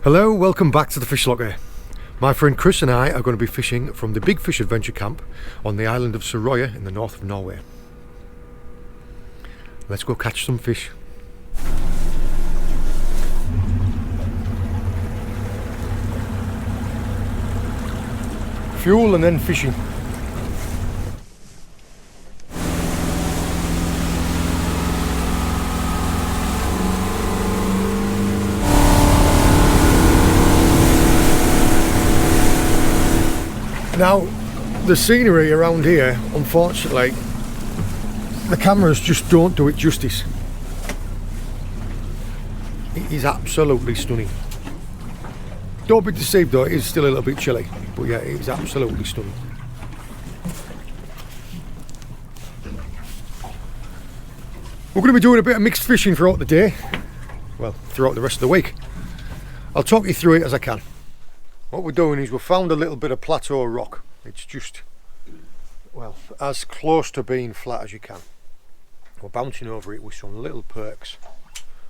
Hello, welcome back to the Fish Locker. My friend Chris and I are going to be fishing from the Big Fish Adventure Camp on the island of Soroya in the north of Norway. Let's go catch some fish. Fuel and then fishing. Now, the scenery around here, unfortunately, the cameras just don't do it justice. It is absolutely stunning. Don't be deceived though, it is still a little bit chilly, but yeah, it is absolutely stunning. We're going to be doing a bit of mixed fishing throughout the day, well, throughout the rest of the week. I'll talk you through it as I can. What we're doing is we've found a little bit of plateau rock. It's just, well, as close to being flat as you can. We're bouncing over it with some little perks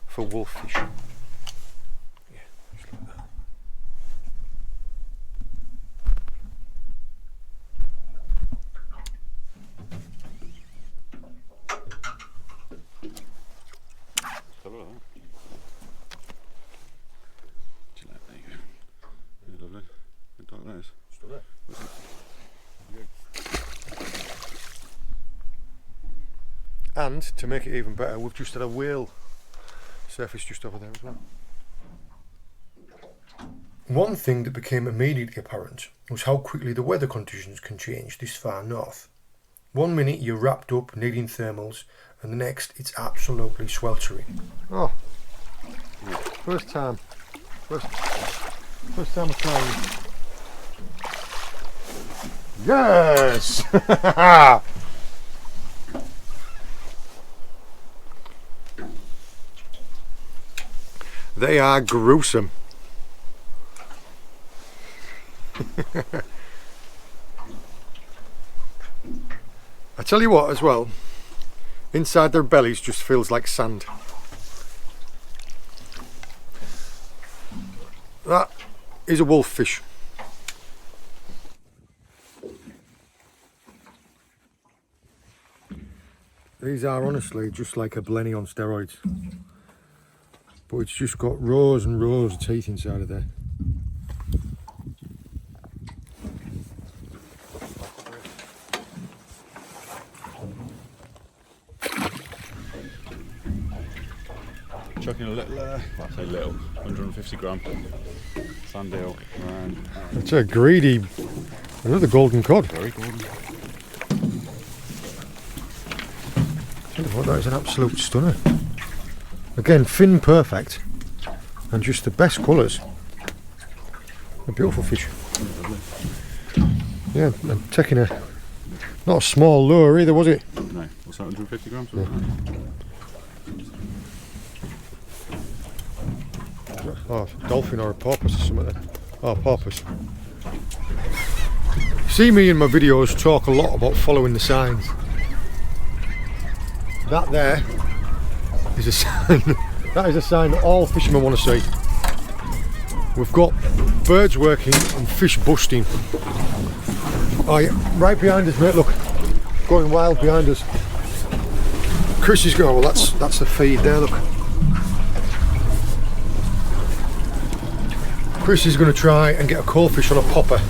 for wolffish. Yeah, just like that. And to make it even better, we've just had a whale surface just over there as well. One thing that became immediately apparent was how quickly the weather conditions can change this far north. 1 minute you're wrapped up needing thermals, and the next it's absolutely sweltering. Oh, first time I'm trying. Yes! They are gruesome. I tell you what as well, inside their bellies just feels like sand. That is a wolffish. These are honestly just like a blenny on steroids. But it's just got rows and rows of teeth inside of there. Chucking a little, well, I say little, 150 gram sand eel around. It's a greedy, another golden cod. Very golden. Tell you what, that is an absolute stunner. Again, fin perfect, and just the best colours. A beautiful fish. Yeah, I'm taking not a small lure either, was it? No, what's that, 150 grams? Yeah. Oh, a dolphin or a porpoise or something then. Oh, porpoise. See me in my videos talk a lot about following the signs. That there is a sign. That is a sign that all fishermen want to see. We've got birds working and fish busting. Oh yeah, right behind us, mate, look. Going wild behind us. Chris is going, well that's the feed there, look. Chris is going to try and get a coalfish on a popper.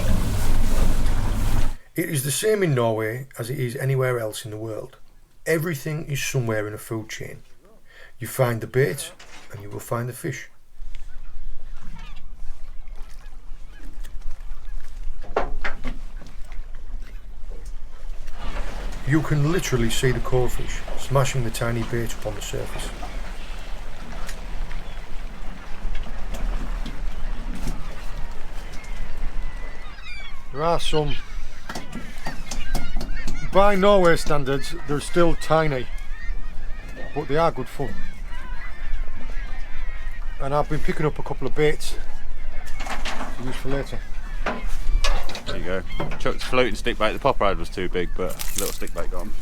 It is the same in Norway as it is anywhere else in the world. Everything is somewhere in a food chain. You find the bait and you will find the fish. You can literally see the coalfish smashing the tiny bait upon the surface. There are some, by Norway standards, they're still tiny, but they are good fun. And I've been picking up a couple of baits to use for later. There you go. Chuck's floating stick bait. The pop ride was too big, but a little stick bait got him.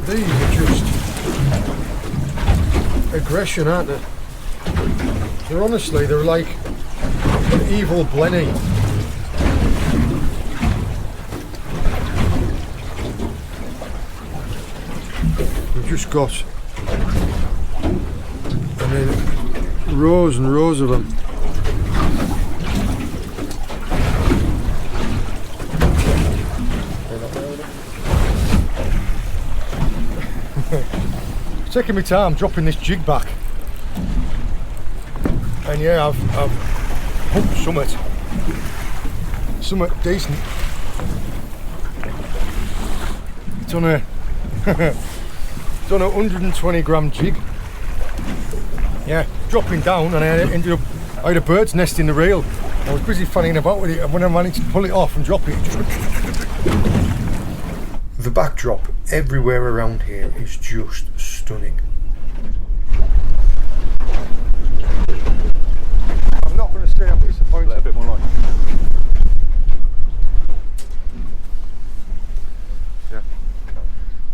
These are just aggression, aren't they? They're honestly, they're like an evil blenny. We've just got, I mean, rows and rows of them. Taking my time dropping this jig back, and yeah, I've hooked something decent. It's on a it's on a 120 gram jig. Yeah, dropping down, and I had a bird's nest in the reel. I was busy fanning about with it, and when I managed to pull it off and drop it, the backdrop everywhere around here is just stunning. I'm not going to say I'm disappointed. Let a bit more light. Yeah.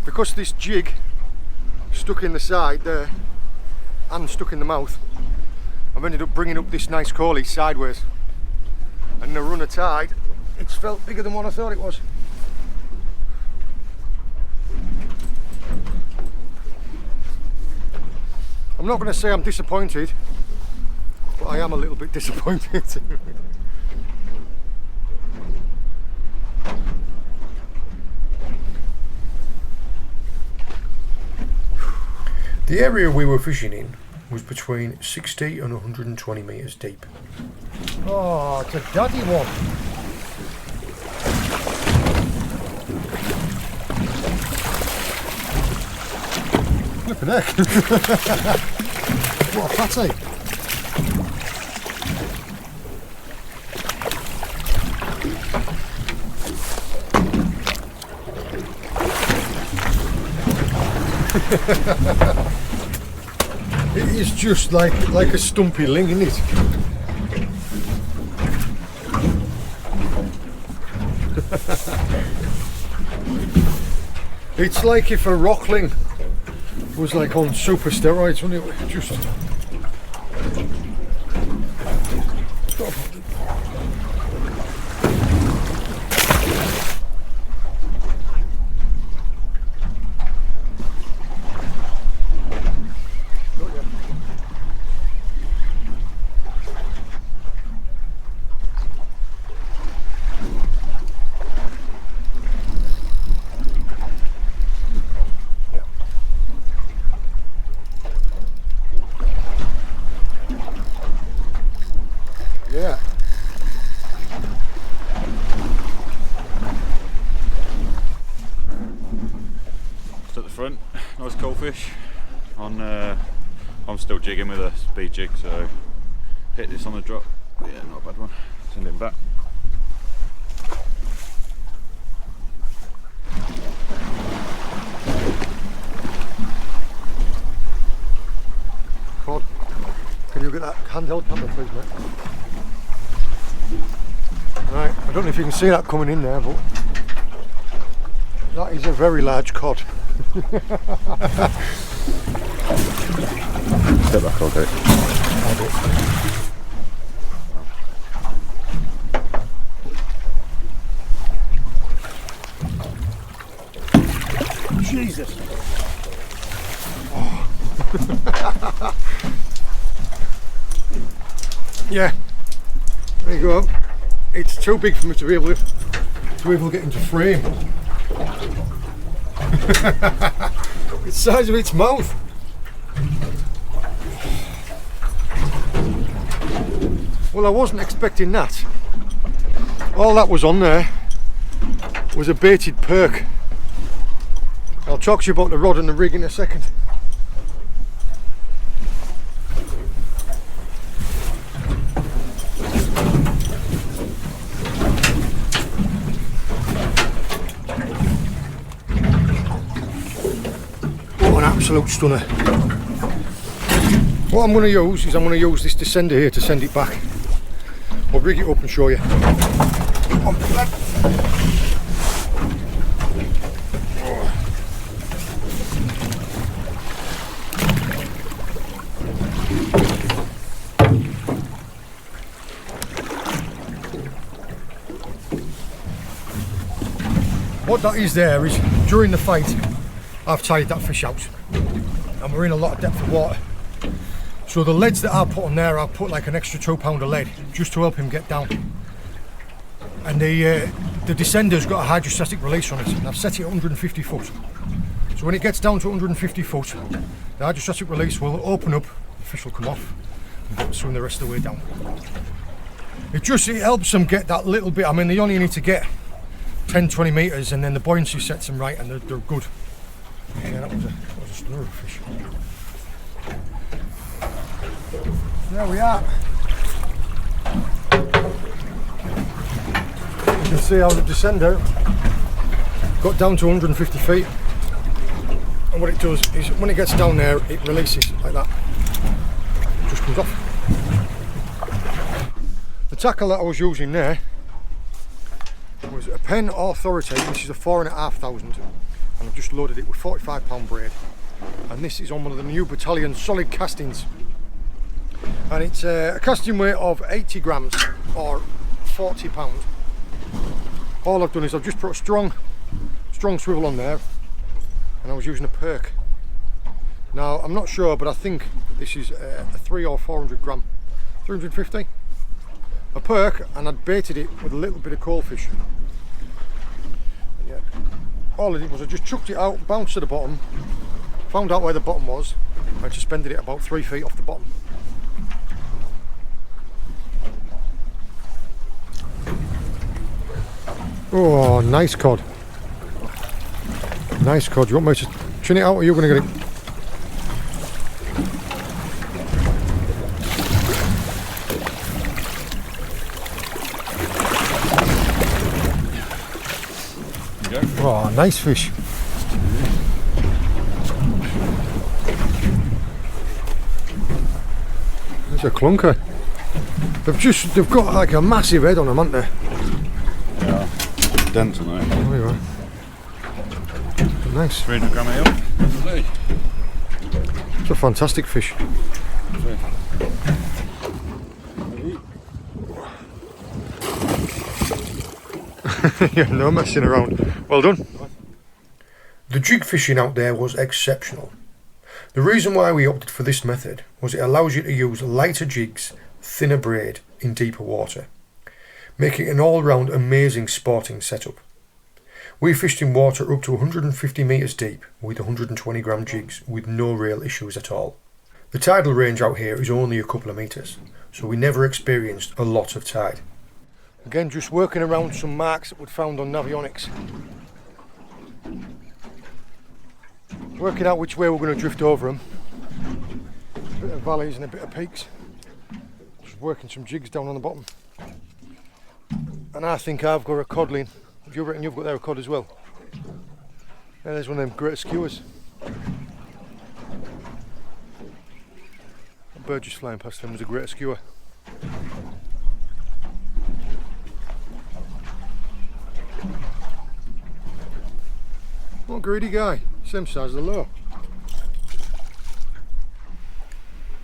Because this jig stuck in the side there and stuck in the mouth, I've ended up bringing up this nice Coalfish sideways. And in a run of tide, it's felt bigger than what I thought it was. I'm not going to say I'm disappointed, but I am a little bit disappointed. The area we were fishing in was between 60 and 120 metres deep. Oh, it's a daddy one. Flippin' heck. What a fatty. It is just like a stumpy ling, isn't it? It's like if a rockling was like on super steroids, wouldn't it? Just yeah. Just at the front, nice coalfish. I'm still jigging with a speed jig, so hit this on the drop. Yeah, not a bad one. Send him back. Cod. Can you get that handheld camera, please, mate? Right, I don't know if you can see that coming in there, but that is a very large cod. Step back, I'll do it. I'll do it. Jesus! Oh. Yeah, there you go. It's too big for me to be able to get into frame. It's the size of its mouth. Well, I wasn't expecting that. All that was on there was a baited perk. I'll talk to you about the rod and the rig in a second. Absolute stunner. What I'm going to use is this descender here to send it back. I'll rig it up and show you. What that is there is, during the fight, I've tied that fish out. And we're in a lot of depth of water. So the leads that I put on there, I've put like an extra 2 pound of lead, just to help him get down. And the descender's got a hydrostatic release on it, and I've set it at 150 foot. So when it gets down to 150 foot, the hydrostatic release will open up, the fish will come off, and swim the rest of the way down. It helps them get that little bit. I mean, they only need to get 10-20 metres, and then the buoyancy sets them right, and they're good. Yeah, that was a stunner of a fish. There we are. You can see how the descender got down to 150 feet. And what it does is, when it gets down there, it releases like that. It just comes off. The tackle that I was using there was a Penn Authority. This is a 4,500, and I've just loaded it with 45 pound braid. And this is on one of the new Battalion solid castings. And it's a casting weight of 80 grams or 40 pound. All I've done is I've just put a strong swivel on there, and I was using a perk. Now I'm not sure, but I think this is a 300 or 400 gram, 350. A perk, and I'd baited it with a little bit of coalfish. Yeah. All I did was I just chucked it out, bounced to the bottom, found out where the bottom was, and suspended it about 3 feet off the bottom. Oh, nice cod. Nice cod. You want me to chin it out, or are you going to get it? Oh, nice fish. There's a clunker. They've got like a massive head on them, haven't they? Yeah. Dents on there. There you are. Nice. 300 gram of eel. It's a fantastic fish. Yeah, no messing around. Well done. The jig fishing out there was exceptional. The reason why we opted for this method was it allows you to use lighter jigs, thinner braid in deeper water, making it an all-round amazing sporting setup. We fished in water up to 150 metres deep with 120 gram jigs with no real issues at all. The tidal range out here is only a couple of metres, so we never experienced a lot of tide. Again, just working around some marks that we'd found on Navionics. Working out which way we're going to drift over them. A bit of valleys and a bit of peaks. Just working some jigs down on the bottom. And I think I've got a codling. Do you reckon you've got there a cod as well? Yeah, there's one of them great skewers. A bird just flying past them was a great skewer. What a greedy guy, same size as the lure.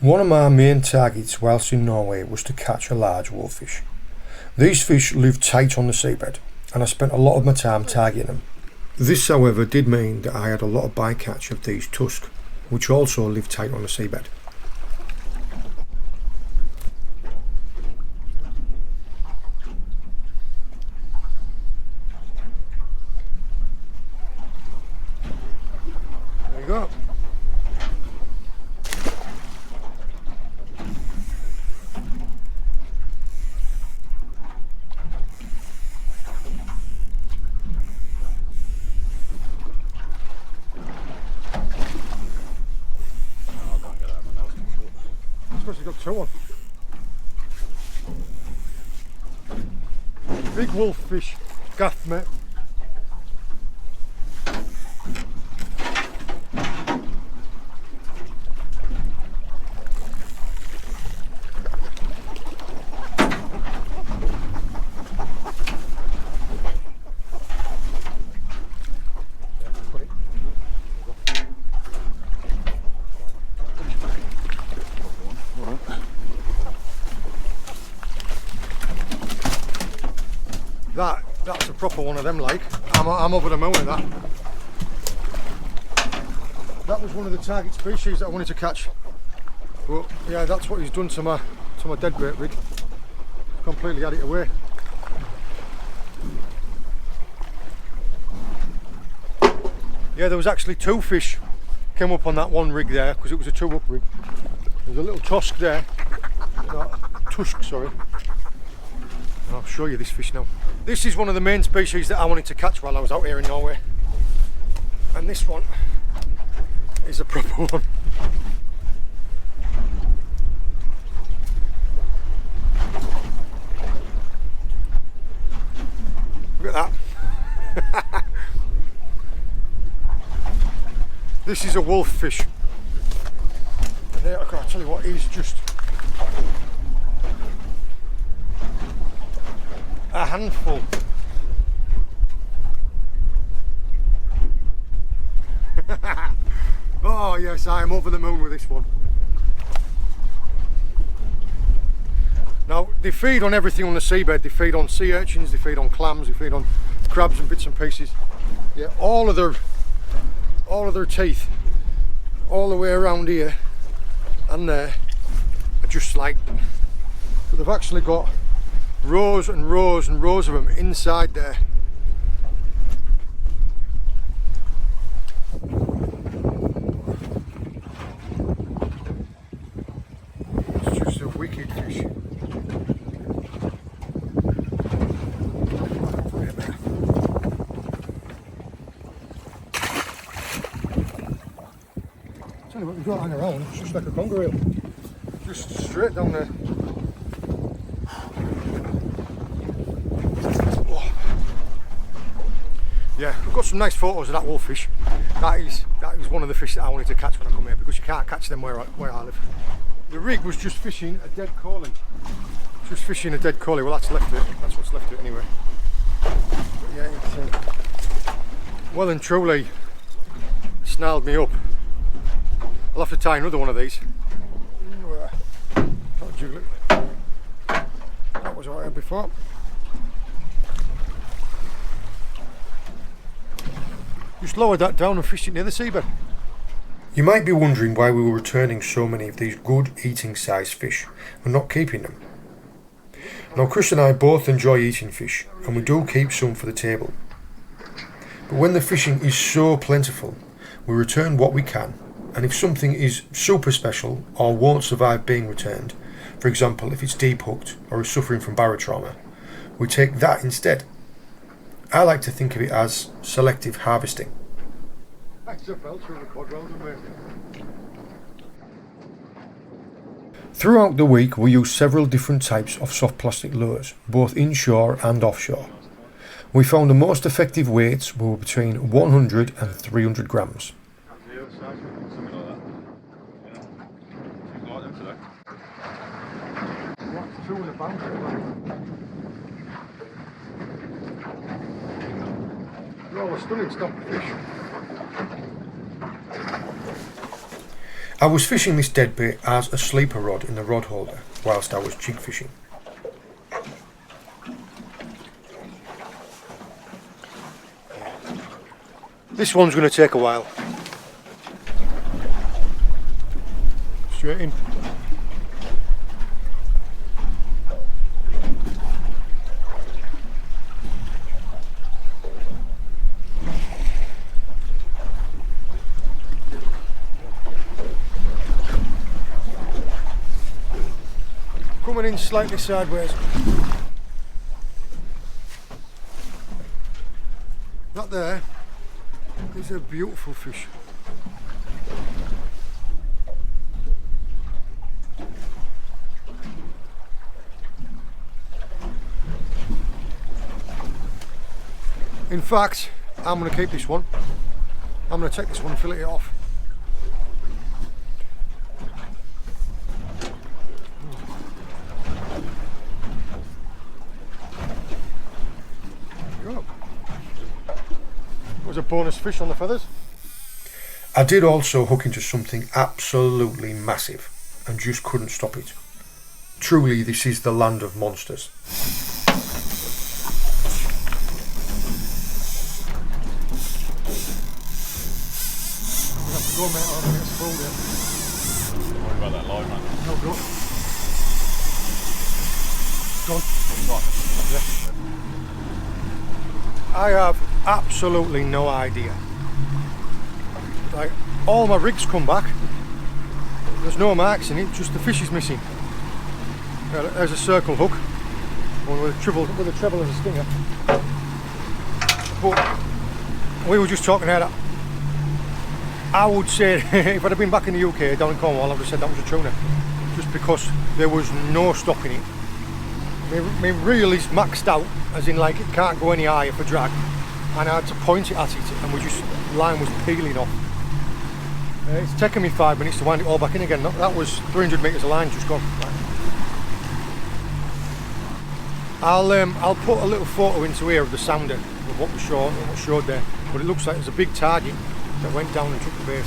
One of my main targets whilst in Norway was to catch a large wolffish. These fish live tight on the seabed, and I spent a lot of my time targeting them. This, however, did mean that I had a lot of bycatch of these tusk, which also live tight on the seabed. There you go. He's got two on. Big wolffish gaff, mate. That That's a proper one of them, like. I'm over the moon with that. That was one of the target species that I wanted to catch. But yeah, that's what he's done to my dead bait rig. Completely had it away. Yeah, there was actually 2 fish came up on that one rig there, because it was a 2-up rig. There's a little tusk there. Tusk, sorry. And I'll show you this fish now. This is one of the main species that I wanted to catch while I was out here in Norway. And this one is a proper one. Look at that. This is a wolffish. And there, I can't tell you what, he's just a handful. Oh yes, I am over the moon with this one. Now, they feed on everything on the seabed. They feed on sea urchins, they feed on clams, they feed on crabs and bits and pieces. Yeah, all of their teeth, all the way around here and there, are just like, but they've actually got rows and rows and rows of them inside there. It's just a wicked fish. Tell you what, you've got to hang around, it's just like a conger eel. Just straight down there. Oh. Yeah, we've got some nice photos of that wolffish. That is one of the fish that I wanted to catch when I come here, because you can't catch them where I live. The rig was just fishing a dead collie. Just fishing a dead collie. Well, that's left it. That's what's left it anyway. But yeah, it's well and truly snarled me up. I'll have to tie another one of these. Can't jiggle it. That was what I had before. Just lowered that down and fished it near the seabed. You might be wondering why we were returning so many of these good eating sized fish and not keeping them. Now, Chris and I both enjoy eating fish, and we do keep some for the table. But when the fishing is so plentiful, we return what we can, and if something is super special or won't survive being returned, for example if it's deep hooked or is suffering from barotrauma, we take that instead. I like to think of it as selective harvesting. Throughout the week we use several different types of soft plastic lures, both inshore and offshore. We found the most effective weights were between 100 and 300 grams. Oh, a stunning stock of fish. I was fishing this deadbait as a sleeper rod in the rod holder whilst I was jig fishing. This one's going to take a while. Straight in. Coming in slightly sideways. That there is a beautiful fish. In fact, I'm going to keep this one. I'm going to take this one and fillet it off. Was a bonus fish on the feathers. I did also hook into something absolutely massive and just couldn't stop it. Truly, this is the land of monsters. Go on, mate, I'm going to get spoiled here. Don't worry about that line, man. No, go. Gone. Right. Yeah. I have absolutely no idea. Like, all my rigs come back. There's no marks in it, just the fish is missing. There's a circle hook, one with a treble as a stinger. But we were just talking about that. I would say if I'd have been back in the UK down in Cornwall, I would have said that was a tuna, just because there was no stopping it. My reel is maxed out, as in like it can't go any higher for drag, and I had to point it at it, and line was peeling off. It's taken me 5 minutes to wind it all back in again. That was 300 metres of line just gone. I'll put a little photo into here of the sounder of what was showed there, but it looks like there's a big target that went down and took the base.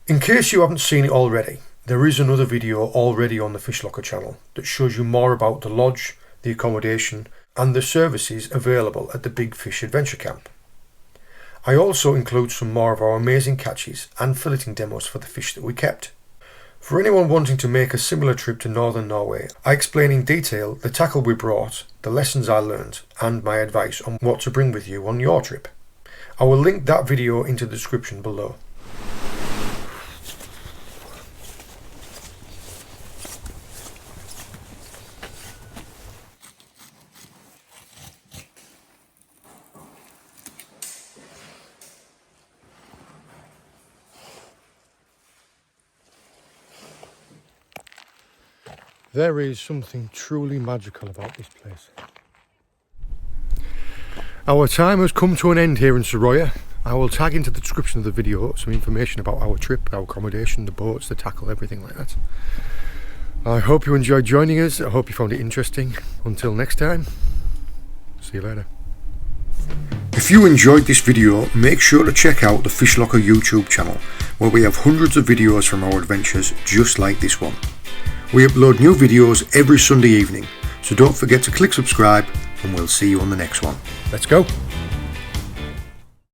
In case you haven't seen it already, there is another video already on the Fish Locker channel that shows you more about the lodge, the accommodation and the services available at the Big Fish Adventure Camp. I also include some more of our amazing catches and filleting demos for the fish that we kept. For anyone wanting to make a similar trip to Northern Norway, I explain in detail the tackle we brought, the lessons I learned and my advice on what to bring with you on your trip. I will link that video into the description below. There is something truly magical about this place. Our time has come to an end here in Soroya. I will tag into the description of the video some information about our trip, our accommodation, the boats, the tackle, everything like that. I hope you enjoyed joining us. I hope you found it interesting. Until next time, see you later. If you enjoyed this video, make sure to check out the Fish Locker YouTube channel, where we have hundreds of videos from our adventures just like this one. We upload new videos every Sunday evening, so don't forget to click subscribe and we'll see you on the next one. Let's go!